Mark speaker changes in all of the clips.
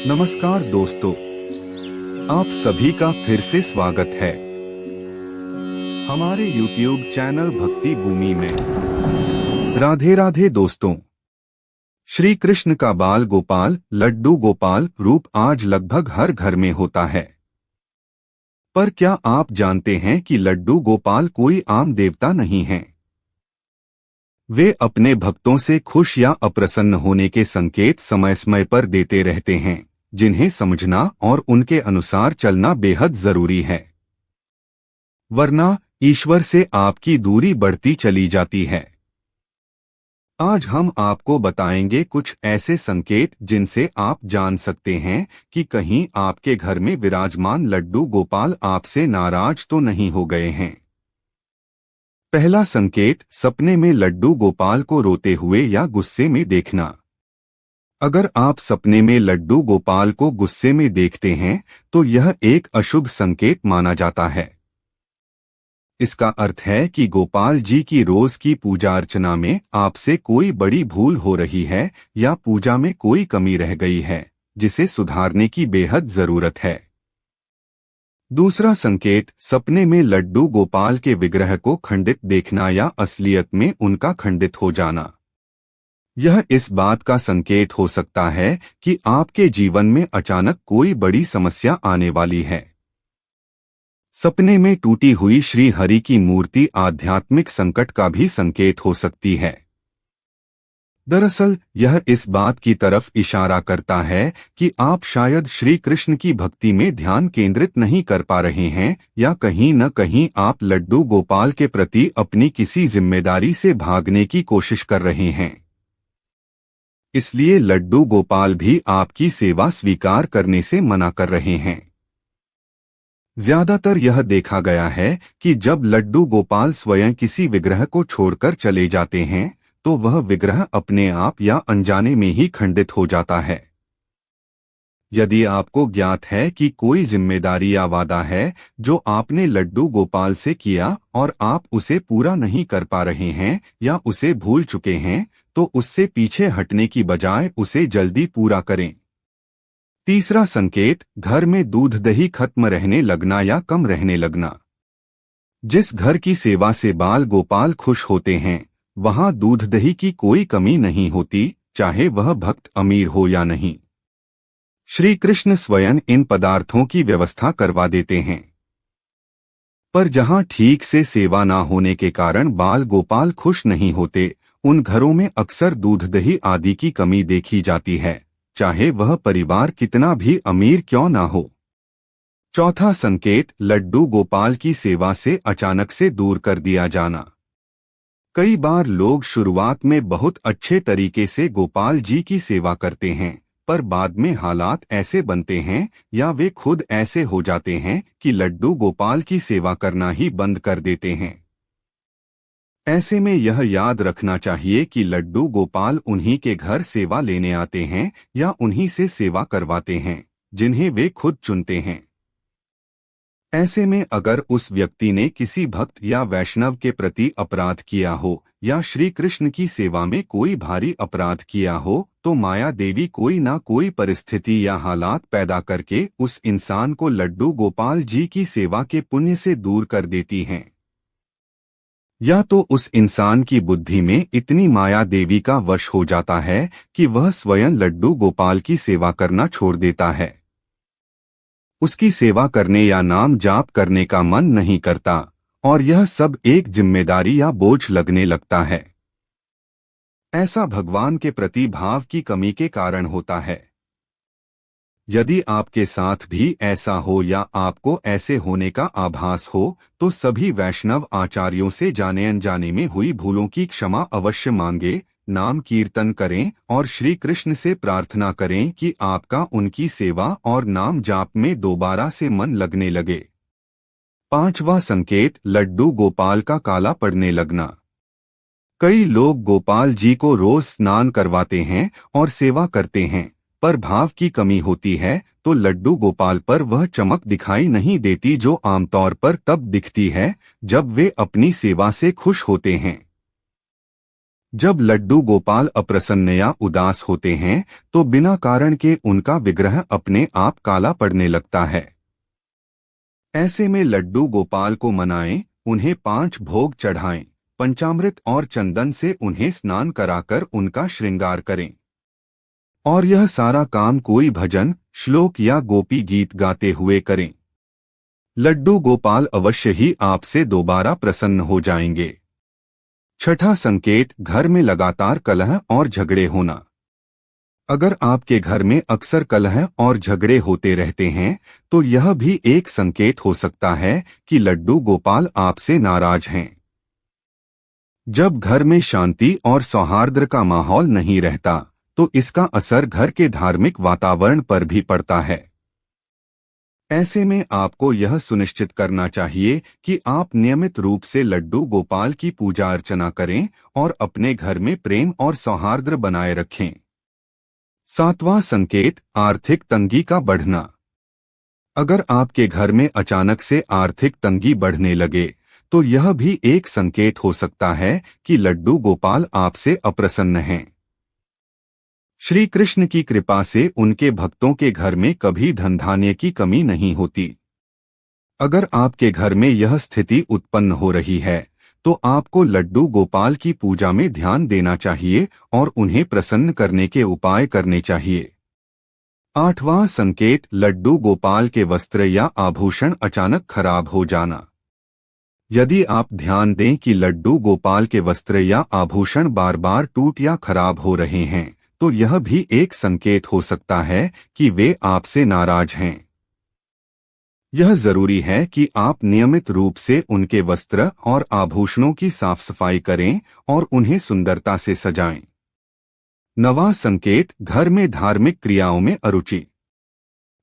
Speaker 1: नमस्कार दोस्तों, आप सभी का फिर से स्वागत है हमारे YouTube चैनल भक्ति भूमि में। राधे राधे दोस्तों। श्री कृष्ण का बाल गोपाल लड्डू गोपाल रूप आज लगभग हर घर में होता है। पर क्या आप जानते हैं कि लड्डू गोपाल कोई आम देवता नहीं है। वे अपने भक्तों से खुश या अप्रसन्न होने के संकेत समय समय पर देते रहते हैं, जिन्हें समझना और उनके अनुसार चलना बेहद जरूरी है, वरना ईश्वर से आपकी दूरी बढ़ती चली जाती है। आज हम आपको बताएंगे कुछ ऐसे संकेत जिनसे आप जान सकते हैं कि कहीं आपके घर में विराजमान लड्डू गोपाल आपसे नाराज तो नहीं हो गए हैं। पहला संकेत, सपने में लड्डू गोपाल को रोते हुए या गुस्से में देखना। अगर आप सपने में लड्डू गोपाल को गुस्से में देखते हैं तो यह एक अशुभ संकेत माना जाता है। इसका अर्थ है कि गोपाल जी की रोज की पूजा अर्चना में आपसे कोई बड़ी भूल हो रही है या पूजा में कोई कमी रह गई है, जिसे सुधारने की बेहद जरूरत है। दूसरा संकेत, सपने में लड्डू गोपाल के विग्रह को खंडित देखना या असलियत में उनका खंडित हो जाना। यह इस बात का संकेत हो सकता है कि आपके जीवन में अचानक कोई बड़ी समस्या आने वाली है। सपने में टूटी हुई श्री हरि की मूर्ति आध्यात्मिक संकट का भी संकेत हो सकती है। दरअसल यह इस बात की तरफ इशारा करता है कि आप शायद श्री कृष्ण की भक्ति में ध्यान केंद्रित नहीं कर पा रहे हैं या कहीं न कहीं आप लड्डू गोपाल के प्रति अपनी किसी जिम्मेदारी से भागने की कोशिश कर रहे हैं। इसलिए लड्डू गोपाल भी आपकी सेवा स्वीकार करने से मना कर रहे हैं। ज्यादातर यह देखा गया है कि जब लड्डू गोपाल स्वयं किसी विग्रह को छोड़कर चले जाते हैं तो वह विग्रह अपने आप या अनजाने में ही खंडित हो जाता है। यदि आपको ज्ञात है कि कोई जिम्मेदारी या वादा है जो आपने लड्डू गोपाल से किया और आप उसे पूरा नहीं कर पा रहे हैं या उसे भूल चुके हैं, तो उससे पीछे हटने की बजाय उसे जल्दी पूरा करें। तीसरा संकेत, घर में दूध दही खत्म रहने लगना या कम रहने लगना। जिस घर की सेवा से बाल गोपाल खुश होते हैं वहां दूध दही की कोई कमी नहीं होती, चाहे वह भक्त अमीर हो या नहीं। श्री कृष्ण स्वयं इन पदार्थों की व्यवस्था करवा देते हैं। पर जहां ठीक से सेवा ना होने के कारण बाल गोपाल खुश नहीं होते, उन घरों में अक्सर दूध दही आदि की कमी देखी जाती है, चाहे वह परिवार कितना भी अमीर क्यों ना हो। चौथा संकेत, लड्डू गोपाल की सेवा से अचानक से दूर कर दिया जाना। कई बार लोग शुरुआत में बहुत अच्छे तरीके से गोपाल जी की सेवा करते हैं, पर बाद में हालात ऐसे बनते हैं या वे खुद ऐसे हो जाते हैं कि लड्डू गोपाल की सेवा करना ही बंद कर देते हैं। ऐसे में यह याद रखना चाहिए कि लड्डू गोपाल उन्हीं के घर सेवा लेने आते हैं या उन्हीं से सेवा करवाते हैं जिन्हें वे खुद चुनते हैं। ऐसे में अगर उस व्यक्ति ने किसी भक्त या वैष्णव के प्रति अपराध किया हो या श्री कृष्ण की सेवा में कोई भारी अपराध किया हो, तो माया देवी कोई ना कोई परिस्थिति या हालात पैदा करके उस इंसान को लड्डू गोपाल जी की सेवा के पुण्य से दूर कर देती हैं। या तो उस इंसान की बुद्धि में इतनी माया देवी का वश हो जाता है कि वह स्वयं लड्डू गोपाल की सेवा करना छोड़ देता है। उसकी सेवा करने या नाम जाप करने का मन नहीं करता और यह सब एक जिम्मेदारी या बोझ लगने लगता है। ऐसा भगवान के प्रति भाव की कमी के कारण होता है। यदि आपके साथ भी ऐसा हो या आपको ऐसे होने का आभास हो, तो सभी वैष्णव आचार्यों से जाने अनजाने में हुई भूलों की क्षमा अवश्य मांगे, नाम कीर्तन करें और श्री कृष्ण से प्रार्थना करें कि आपका उनकी सेवा और नाम जाप में दोबारा से मन लगने लगे। पांचवा संकेत, लड्डू गोपाल का काला पड़ने लगना। कई लोग गोपाल जी को रोज स्नान करवाते हैं और सेवा करते हैं, पर भाव की कमी होती है तो लड्डू गोपाल पर वह चमक दिखाई नहीं देती जो आमतौर पर तब दिखती है जब वे अपनी सेवा से खुश होते हैं। जब लड्डू गोपाल अप्रसन्न या उदास होते हैं तो बिना कारण के उनका विग्रह अपने आप काला पड़ने लगता है। ऐसे में लड्डू गोपाल को मनाएं, उन्हें 5 भोग चढ़ाएं, पंचामृत और चंदन से उन्हें स्नान कराकर उनका श्रृंगार करें। और यह सारा काम कोई भजन, श्लोक या गोपी गीत गाते हुए करें। लड्डू गोपाल अवश्य ही आपसे दोबारा प्रसन्न हो जाएंगे। छठा संकेत, घर में लगातार कलह और झगड़े होना। अगर आपके घर में अक्सर कलह और झगड़े होते रहते हैं तो यह भी एक संकेत हो सकता है कि लड्डू गोपाल आपसे नाराज हैं। जब घर में शांति और सौहार्द का माहौल नहीं रहता तो इसका असर घर के धार्मिक वातावरण पर भी पड़ता है। ऐसे में आपको यह सुनिश्चित करना चाहिए कि आप नियमित रूप से लड्डू गोपाल की पूजा अर्चना करें और अपने घर में प्रेम और सौहार्द बनाए रखें। सातवां संकेत, आर्थिक तंगी का बढ़ना। अगर आपके घर में अचानक से आर्थिक तंगी बढ़ने लगे तो यह भी एक संकेत हो सकता है कि लड्डू गोपाल आपसे अप्रसन्न हैं। श्री कृष्ण की कृपा से उनके भक्तों के घर में कभी धन धान्य की कमी नहीं होती। अगर आपके घर में यह स्थिति उत्पन्न हो रही है तो आपको लड्डू गोपाल की पूजा में ध्यान देना चाहिए और उन्हें प्रसन्न करने के उपाय करने चाहिए। आठवां संकेत, लड्डू गोपाल के वस्त्र या आभूषण अचानक खराब हो जाना। यदि आप ध्यान दें कि लड्डू गोपाल के वस्त्र या आभूषण बार बार टूट या खराब हो रहे हैं तो यह भी एक संकेत हो सकता है कि वे आपसे नाराज हैं। यह जरूरी है कि आप नियमित रूप से उनके वस्त्र और आभूषणों की साफ सफाई करें और उन्हें सुंदरता से सजाएं। नवां संकेत, घर में धार्मिक क्रियाओं में अरुचि।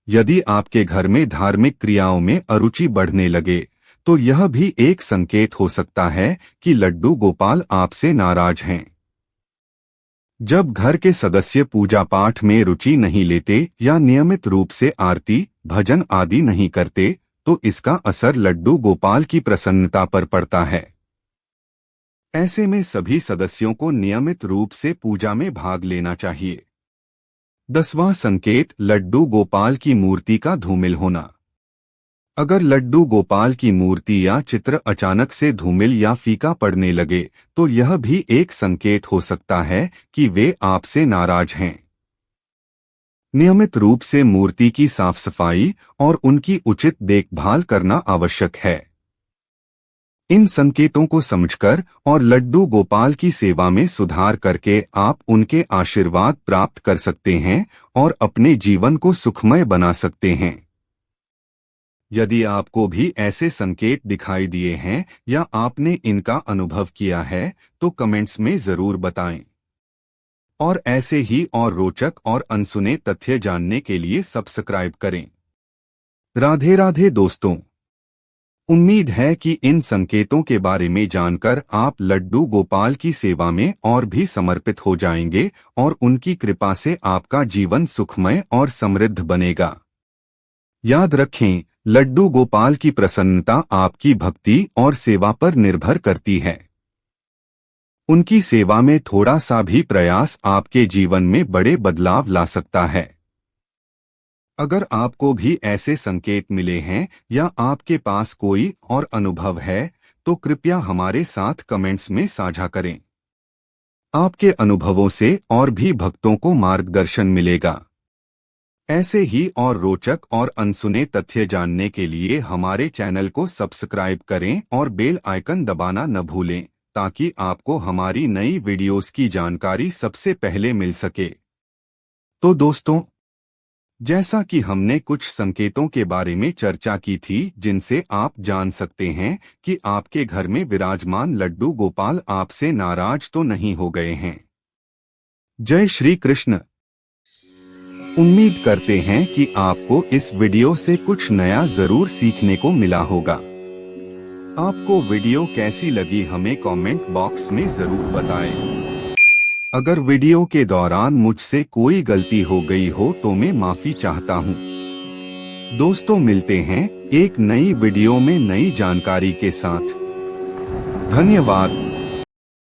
Speaker 1: यदि आपके घर में धार्मिक क्रियाओं में अरुचि बढ़ने लगे तो यह भी एक संकेत हो सकता है कि लड्डू गोपाल आपसे नाराज हैं। जब घर के सदस्य पूजा पाठ में रुचि नहीं लेते या नियमित रूप से आरती, भजन आदि नहीं करते तो इसका असर लड्डू गोपाल की प्रसन्नता पर पड़ता है। ऐसे में सभी सदस्यों को नियमित रूप से पूजा में भाग लेना चाहिए। 10वां संकेत, लड्डू गोपाल की मूर्ति का धूमिल होना। अगर लड्डू गोपाल की मूर्ति या चित्र अचानक से धूमिल या फीका पड़ने लगे तो यह भी एक संकेत हो सकता है कि वे आपसे नाराज हैं। नियमित रूप से मूर्ति की साफ सफाई और उनकी उचित देखभाल करना आवश्यक है। इन संकेतों को समझकर और लड्डू गोपाल की सेवा में सुधार करके आप उनके आशीर्वाद प्राप्त कर सकते हैं और अपने जीवन को सुखमय बना सकते हैं। यदि आपको भी ऐसे संकेत दिखाई दिए हैं या आपने इनका अनुभव किया है तो कमेंट्स में जरूर बताएं। और ऐसे ही और रोचक और अनसुने तथ्य जानने के लिए सब्सक्राइब करें। राधे राधे दोस्तों, उम्मीद है कि इन संकेतों के बारे में जानकर आप लड्डू गोपाल की सेवा में और भी समर्पित हो जाएंगे और उनकी कृपा से आपका जीवन सुखमय और समृद्ध बनेगा। याद रखें, लड्डू गोपाल की प्रसन्नता आपकी भक्ति और सेवा पर निर्भर करती है। उनकी सेवा में थोड़ा सा भी प्रयास आपके जीवन में बड़े बदलाव ला सकता है। अगर आपको भी ऐसे संकेत मिले हैं या आपके पास कोई और अनुभव है तो कृपया हमारे साथ कमेंट्स में साझा करें। आपके अनुभवों से और भी भक्तों को मार्गदर्शन मिलेगा। ऐसे ही और रोचक और अनसुने तथ्य जानने के लिए हमारे चैनल को सब्सक्राइब करें और बेल आइकन दबाना न भूलें ताकि आपको हमारी नई वीडियोस की जानकारी सबसे पहले मिल सके। तो दोस्तों, जैसा कि हमने कुछ संकेतों के बारे में चर्चा की थी जिनसे आप जान सकते हैं कि आपके घर में विराजमान लड्डू गोपाल आपसे नाराज तो नहीं हो गए हैं। जय श्री कृष्ण। उम्मीद करते हैं कि आपको इस वीडियो से कुछ नया जरूर सीखने को मिला होगा। आपको वीडियो कैसी लगी हमें कमेंट बॉक्स में जरूर बताएं। अगर वीडियो के दौरान मुझसे कोई गलती हो गई हो तो मैं माफी चाहता हूं। दोस्तों, मिलते हैं एक नई वीडियो में नई जानकारी के साथ। धन्यवाद।